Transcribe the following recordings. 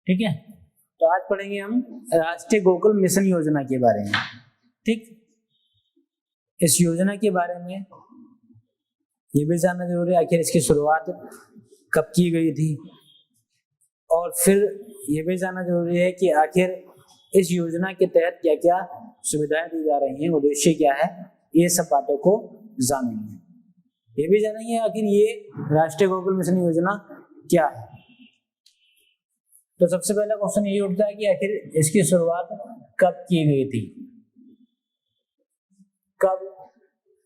ठीक है। तो आज पढ़ेंगे हम राष्ट्रीय गोकुल मिशन योजना के बारे में। ठीक, इस योजना के बारे में ये भी जानना जरूरी है आखिर इसकी शुरुआत कब की गई थी, और फिर ये भी जानना जरूरी है कि आखिर इस योजना के तहत क्या क्या सुविधाएं दी जा रही हैं, उद्देश्य क्या है, ये सब बातों को जानेंगे। ये भी जानेंगे आखिर ये राष्ट्रीय गोकुल मिशन योजना क्या है। तो सबसे पहला क्वेश्चन यही उठता है कि आखिर इसकी शुरुआत कब की गई थी, कब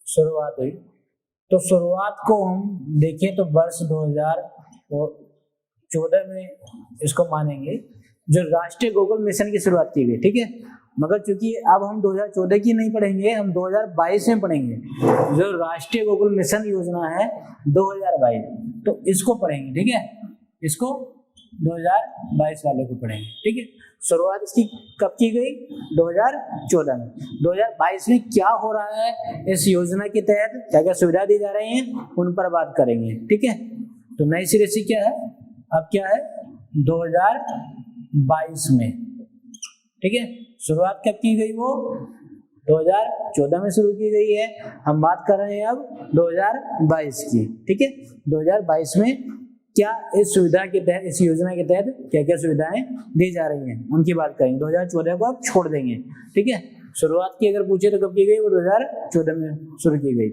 शुरुआत हुई। तो शुरुआत को हम देखें तो वर्ष 2014 में इसको मानेंगे जो राष्ट्रीय गोकुल मिशन की शुरुआत की गई। ठीक है, मगर चूंकि अब हम 2014 की नहीं पढ़ेंगे, हम 2022 में पढ़ेंगे। जो राष्ट्रीय गोकुल मिशन योजना है 2022, तो इसको पढ़ेंगे। ठीक है, इसको 2022 वाले को पढ़ेंगे। ठीक है, शुरुआत इसकी कब की गई? 2014 में। 2022 में क्या हो रहा है, इस योजना के तहत क्या क्या सुविधा दी जा रही हैं, उन पर बात करेंगे। ठीक है, तो नई सिरे से क्या है, अब क्या है 2022 में। ठीक है, शुरुआत कब की गई? वो 2014 में शुरू की गई है, हम बात कर रहे हैं अब 2022 की। ठीक है, 2022 में क्या इस सुविधा के तहत, इस योजना के तहत क्या क्या सुविधाएं दी जा रही हैं, उनकी बात करेंगे। 2014 को आप छोड़ देंगे। ठीक है, शुरुआत की अगर पूछे तो कब की गई? वो 2014 में शुरू की गई।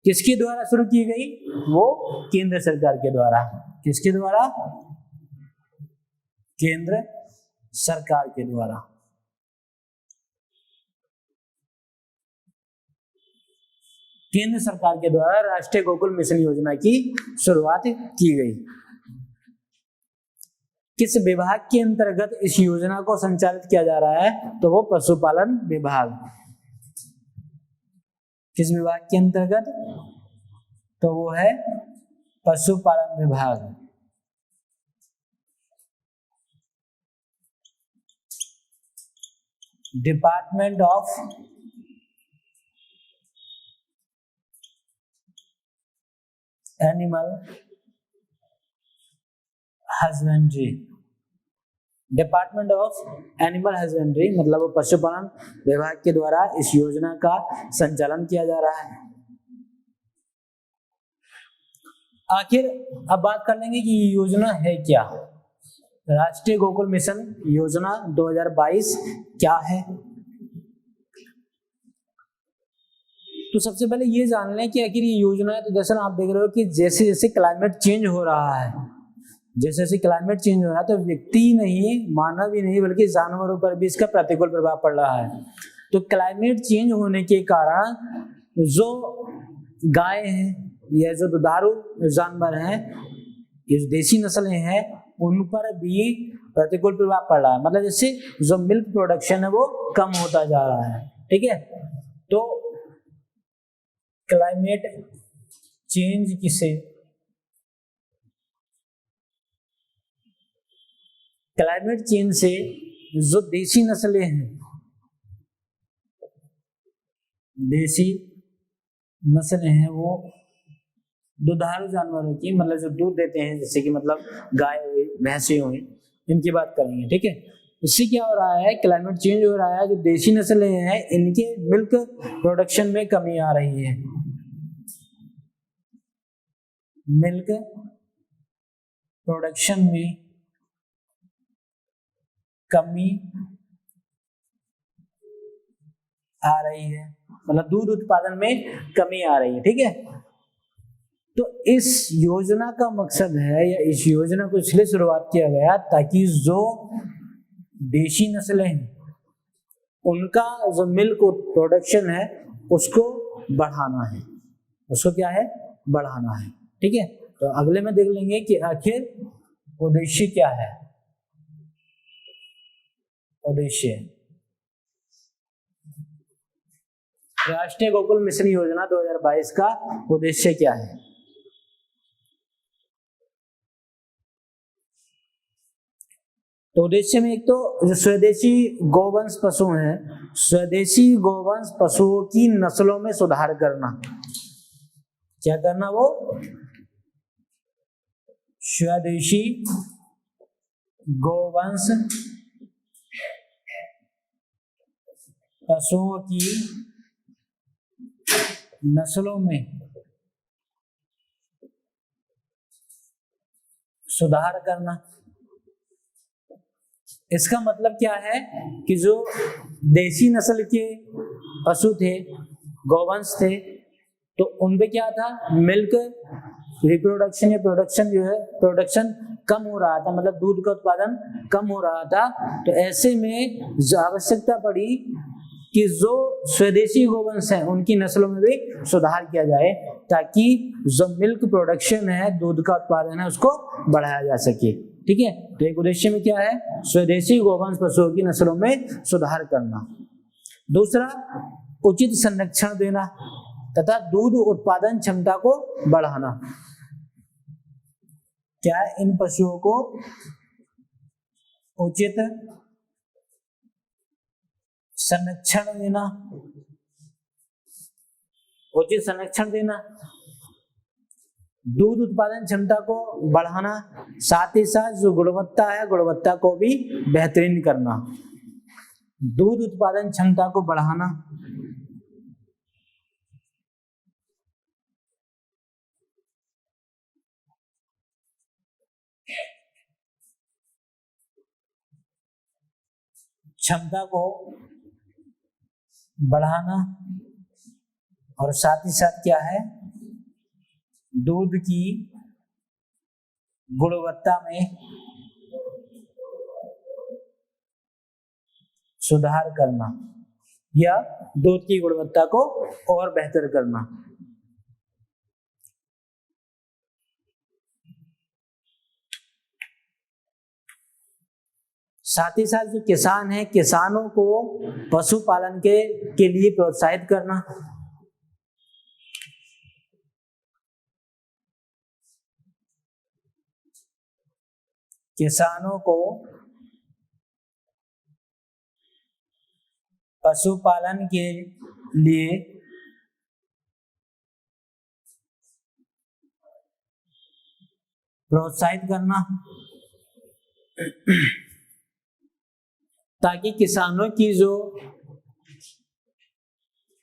किसके द्वारा शुरू की गई? वो केंद्र सरकार के द्वारा। किसके द्वारा? केंद्र सरकार के द्वारा। केंद्र सरकार के द्वारा राष्ट्रीय गोकुल मिशन योजना की शुरुआत की गई। किस विभाग के अंतर्गत इस योजना को संचालित किया जा रहा है? तो वो पशुपालन विभाग। किस विभाग के अंतर्गत? तो वो है पशुपालन विभाग। Department of animal husbandry. Department of animal husbandry मतलब वो पशुपालन विभाग के द्वारा इस योजना का संचालन किया जा रहा है। आखिर अब बात कर लेंगे कि ये योजना है क्या। राष्ट्रीय गोकुल मिशन योजना 2022 क्या है। तो सबसे पहले ये जान लें कि आखिर ये योजना है। तो दरअसल आप देख रहे हो कि जैसे जैसे क्लाइमेट चेंज हो रहा है, जैसे जैसे क्लाइमेट चेंज हो रहा है, तो व्यक्ति नहीं, मानव ही नहीं, बल्कि जानवरों पर भी इसका प्रतिकूल प्रभाव पड़ रहा है। तो क्लाइमेट चेंज होने के कारण जो गाय हैं या जो दुधारू जानवर हैं, ये देसी नस्लें हैं, उन पर भी प्रतिकूल प्रभाव पड़ रहा है। मतलब जैसे जो मिल्क प्रोडक्शन है वो कम होता जा रहा है। ठीक है, तो क्लाइमेट चेंज किसे, क्लाइमेट चेंज से जो देसी नस्लें हैं, देसी नस्लें हैं, वो दुधारू जानवरों की, मतलब जो दूध देते हैं, जैसे कि मतलब गाय हुई, भैंसे हुई, इनकी बात करेंगे। ठीक है, इससे क्या हो रहा है, क्लाइमेट चेंज हो रहा है, जो देसी नस्लें हैं इनके मिल्क प्रोडक्शन में कमी आ रही है। मिल्क प्रोडक्शन में कमी आ रही है, मतलब दूध उत्पादन में कमी आ रही है। ठीक है, तो इस योजना का मकसद है, या इस योजना को इसलिए शुरुआत किया गया ताकि जो देशी नस्लें हैं उनका जो मिल्क प्रोडक्शन है उसको बढ़ाना है। उसको क्या है? बढ़ाना है। ठीक है, तो अगले में देख लेंगे कि आखिर उद्देश्य क्या है। उद्देश्य, राष्ट्रीय गोकुल मिशन योजना 2022 का उद्देश्य क्या है? तो उद्देश्य में एक तो जो स्वदेशी गौवंश पशु हैं, स्वदेशी गौवंश पशुओं की नस्लों में सुधार करना। क्या करना? वो स्वदेशी गोवंश पशुओं की नस्लों में सुधार करना। इसका मतलब क्या है कि जो देसी नस्ल के पशु थे, गौवंश थे, तो उनपे क्या था, मिल्क रिप्रोडक्शन या प्रोडक्शन जो है, प्रोडक्शन कम हो रहा था, मतलब दूध का उत्पादन कम हो रहा था। तो ऐसे में आवश्यकता पड़ी कि जो स्वदेशी गोवंश हैं उनकी नस्लों में भी सुधार किया जाए, ताकि जो मिल्क प्रोडक्शन है, दूध का उत्पादन है, उसको बढ़ाया जा सके। ठीक है, तो एक उद्देश्य में क्या है, स्वदेशी गोवंश पशुओं की नस्लों में सुधार करना। दूसरा, उचित संरक्षण देना तथा दूध उत्पादन क्षमता को बढ़ाना। क्या है, इन पशुओं को उचित संरक्षण देना, उचित संरक्षण देना, दूध उत्पादन क्षमता को बढ़ाना, साथ ही साथ जो गुणवत्ता है, गुणवत्ता को भी बेहतरीन करना। दूध उत्पादन क्षमता को बढ़ाना, क्षमता को बढ़ाना, और साथ ही साथ क्या है, दूध की गुणवत्ता में सुधार करना या दूध की गुणवत्ता को और बेहतर करना। साथ ही साथ जो किसान है, किसानों को पशुपालन के लिए प्रोत्साहित करना। किसानों को पशुपालन के लिए प्रोत्साहित करना, ताकि किसानों की जो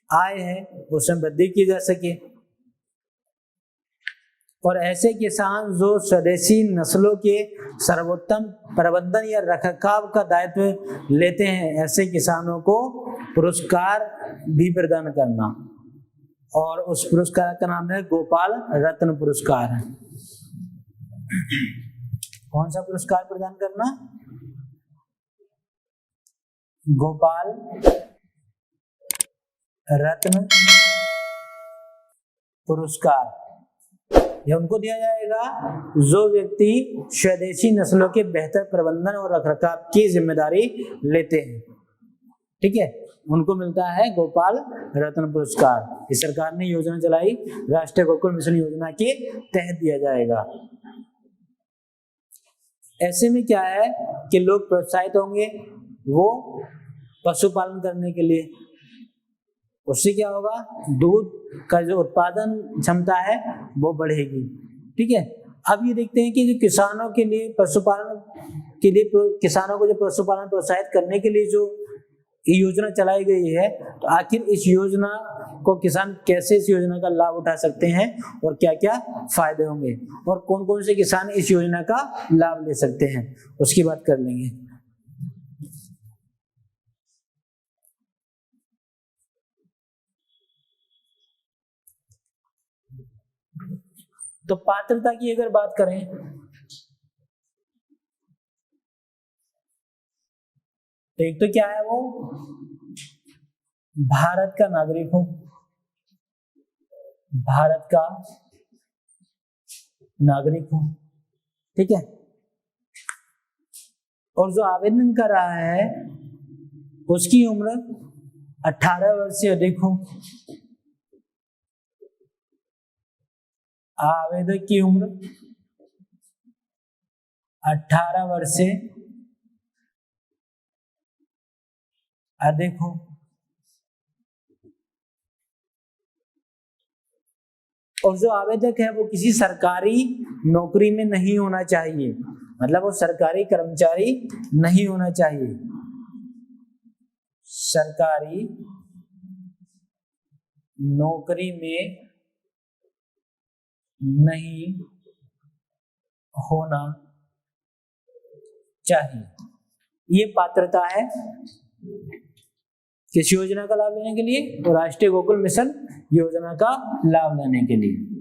आय है उसमें वृद्धि की जा सके। और ऐसे किसान जो स्वदेशी नस्लों के सर्वोत्तम प्रबंधन या रखरखाव का दायित्व लेते हैं, ऐसे किसानों को पुरस्कार भी प्रदान करना। और उस पुरस्कार का नाम है गोपाल रत्न पुरस्कार। कौन सा पुरस्कार प्रदान करना? गोपाल रत्न पुरस्कार। यह उनको दिया जाएगा जो व्यक्ति स्वदेशी नस्लों के बेहतर प्रबंधन और रखरखाव की जिम्मेदारी लेते हैं। ठीक है, उनको मिलता है गोपाल रत्न पुरस्कार। इस सरकार ने योजना चलाई, राष्ट्रीय गोकुल मिशन योजना के तहत दिया जाएगा। ऐसे में क्या है कि लोग प्रोत्साहित होंगे वो पशुपालन करने के लिए। उससे क्या होगा, दूध का जो उत्पादन क्षमता है वो बढ़ेगी। ठीक है, अब ये देखते हैं कि जो किसानों के लिए पशुपालन के लिए, किसानों को जो पशुपालन प्रोत्साहित करने के लिए जो ये योजना चलाई गई है, तो आखिर इस योजना को किसान कैसे इस योजना का लाभ उठा सकते हैं और क्या क्या फायदे होंगे और कौन कौन से किसान इस योजना का लाभ ले सकते हैं, उसकी बात कर लेंगे। तो पात्रता की अगर बात करें तो एक तो क्या है, वो भारत का नागरिक हो, भारत का नागरिक हो। ठीक है, और जो आवेदन कर रहा है उसकी उम्र 18 वर्ष से अधिक हो। आवेदक की उम्र 18 वर्ष से अधिक हो। और जो आवेदक है वो किसी सरकारी नौकरी में नहीं होना चाहिए। मतलब वो सरकारी कर्मचारी नहीं होना चाहिए, सरकारी नौकरी में नहीं होना चाहिए। ये पात्रता है किस योजना का लाभ लेने के लिए? तो राष्ट्रीय गोकुल मिशन योजना का लाभ लेने के लिए।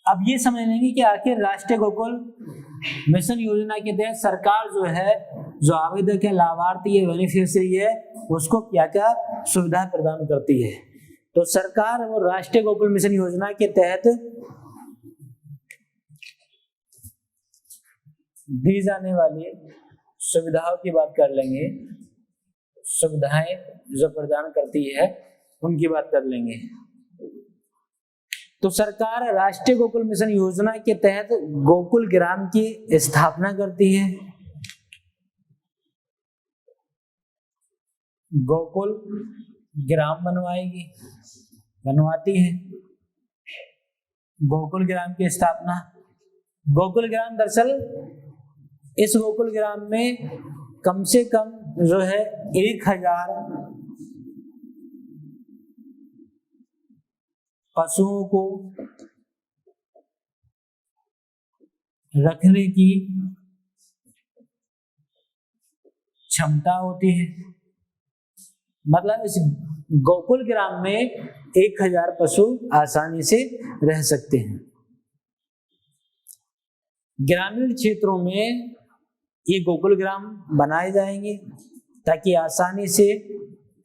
अब ये समझ लेंगे कि आखिर राष्ट्रीय गोकुल मिशन योजना के तहत सरकार जो है, जो आवेदक है, लाभार्थी है, बेनिफिशियरी है, उसको क्या क्या सुविधा प्रदान करती है। तो सरकार वो राष्ट्रीय गोकुल मिशन योजना के तहत दी जाने वाली सुविधाओं की बात कर लेंगे। सुविधाएं जो प्रदान करती है उनकी बात कर लेंगे। तो सरकार राष्ट्रीय गोकुल मिशन योजना के तहत गोकुल ग्राम की स्थापना करती है। गोकुल ग्राम बनवाती है। गोकुल ग्राम की स्थापना, गोकुल ग्राम दरअसल इस गोकुल ग्राम में कम से कम जो है 1000 पशुओं को रखने की क्षमता होती है। मतलब इस गोकुल ग्राम में 1000 पशु आसानी से रह सकते हैं। ग्रामीण क्षेत्रों में ये गोकुल ग्राम बनाए जाएंगे ताकि आसानी से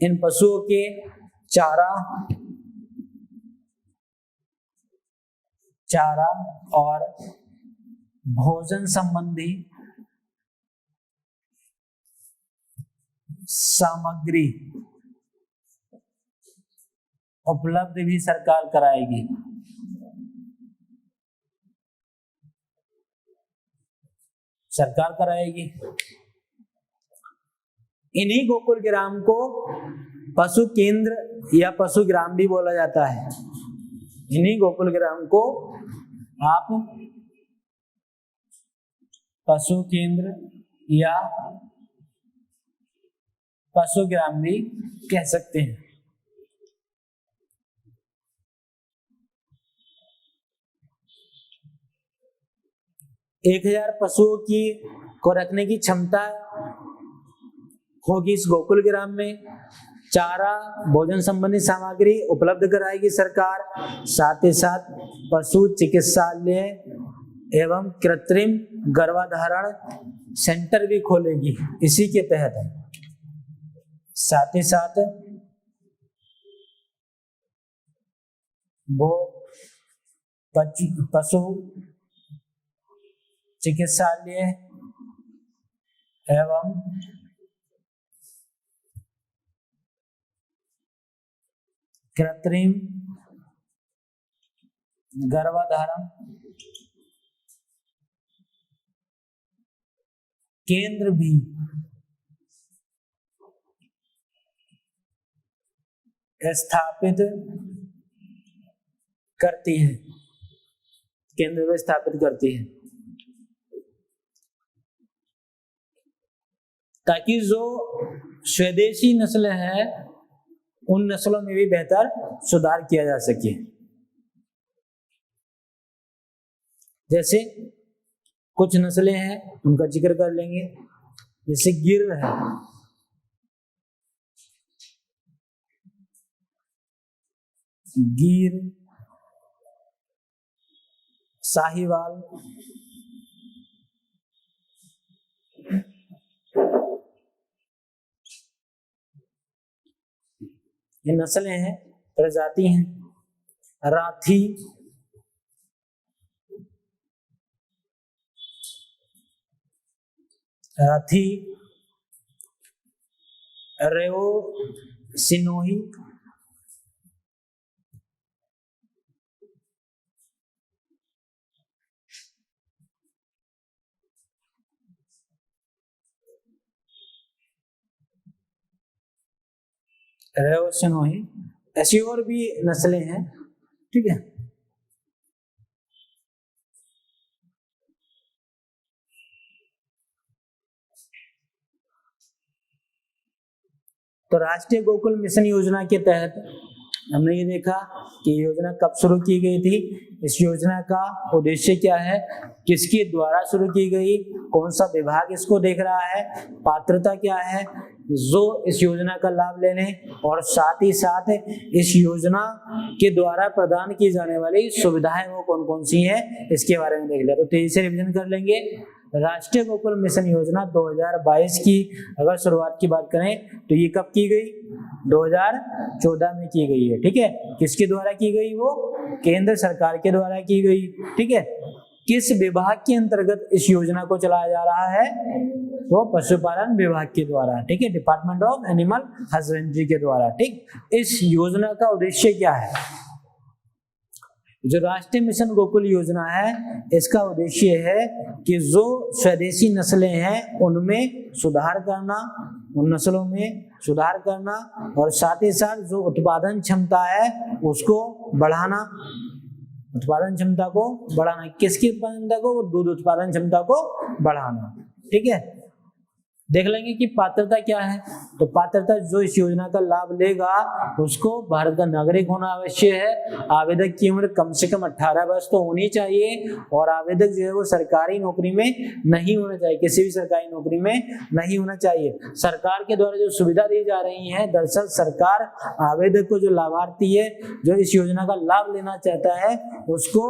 इन पशुओं के चारा और भोजन संबंधी सामग्री उपलब्ध भी सरकार कराएगी। इन्हीं गोकुल ग्राम को पशु केंद्र या पशु ग्राम भी बोला जाता है। इन्हीं गोकुल ग्राम को आप पशु केंद्र या पशु ग्राम भी कह सकते हैं। एक 1000 पशुओं की को रखने की क्षमता होगी इस गोकुल ग्राम में। चारा, भोजन संबंधी सामग्री उपलब्ध कराएगी सरकार। साथ ही साथ पशु चिकित्सालय एवं कृत्रिम गर्भाधारण सेंटर भी खोलेगी इसी के तहत। साथ ही साथ वो पशु चिकित्सालय एवं कृत्रिम गर्भाधारण केंद्र भी स्थापित करती है। केंद्र भी स्थापित करती है ताकि जो स्वदेशी नस्लें हैं उन नस्लों में भी बेहतर सुधार किया जा सके। जैसे कुछ नस्लें हैं उनका जिक्र कर लेंगे, जैसे गिर है, गिर, साहिवाल, ये नस्लें हैं, प्रजाति हैं। राठी, रेओ, सिनोही, ऐसी और भी नस्लें हैं ठीक है। तो राष्ट्रीय गोकुल मिशन योजना के तहत हमने ये देखा कि योजना कब शुरू की गई थी, इस योजना का उद्देश्य क्या है, किसके द्वारा शुरू की गई, कौन सा विभाग इसको देख रहा है, पात्रता क्या है जो इस योजना का लाभ ले लें, और साथ ही साथ इस योजना के द्वारा प्रदान की जाने वाली सुविधाएं वो कौन कौन सी हैं इसके बारे में देख लिया। तो तेजी से रिवीजन कर लेंगे। राष्ट्रीय गोकुल मिशन योजना 2022 की अगर शुरुआत की बात करें तो ये कब की गई, 2014 में की गई है। ठीक है, किसके द्वारा की गई, वो केंद्र सरकार के द्वारा की गई। ठीक है, किस विभाग के अंतर्गत इस योजना को चलाया जा रहा है, वो पशुपालन विभाग के द्वारा। ठीक है, डिपार्टमेंट ऑफ एनिमल हस्बेंड्री के द्वारा। ठीक, इस योजना का उद्देश्य क्या है, जो राष्ट्रीय मिशन गोकुल योजना है इसका उद्देश्य है कि जो स्वदेशी नस्लें हैं उनमें सुधार करना, उन नस्लों में सुधार करना, और साथ ही साथ जो उत्पादन क्षमता है उसको बढ़ाना। उत्पादन क्षमता को बढ़ाना, किसकी उत्पादन क्षमता को, वो दूध उत्पादन क्षमता को बढ़ाना। ठीक है, देख लेंगे कि पात्रता क्या है। तो पात्रता, जो इस योजना का लाभ लेगा उसको भारत का नागरिक होना आवश्यक है। आवेदक की उम्र कम से कम 18 वर्ष तो होनी चाहिए, और आवेदक जो है वो सरकारी नौकरी में नहीं होना चाहिए, किसी भी सरकारी नौकरी में नहीं होना चाहिए। सरकार के द्वारा जो सुविधा दी जा रही है, दरअसल सरकार आवेदक को, जो लाभार्थी है जो इस योजना का लाभ लेना चाहता है, उसको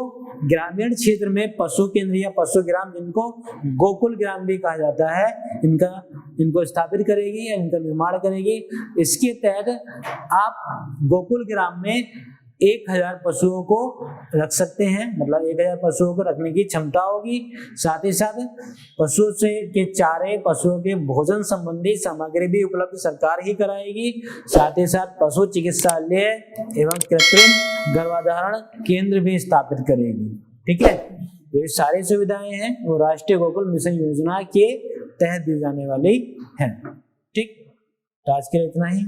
ग्रामीण क्षेत्र में पशु केंद्र या पशु ग्राम, जिनको गोकुल ग्राम भी कहा जाता है, इनको स्थापित करेगी या इनका निर्माण करेगी। इसके तहत आप गोकुल ग्राम में 1000 पशुओं को रख सकते हैं, मतलब 1000 पशुओं को रखने की क्षमता होगी। साथ ही साथ पशुओं से के चारे, पशुओं के भोजन संबंधी सामग्री भी उपलब्ध सरकार ही कराएगी। साथ ही साथ पशु चिकित्सालय एवं कृत्रिम गर्भाधारण केंद्र भी स्थापित करेगी। ठीक है, तो ये सारी सुविधाएं हैं वो राष्ट्रीय गोकुल मिशन योजना के तहत दी जाने वाली हैं। ठीक, तो आज के लिए इतना ही।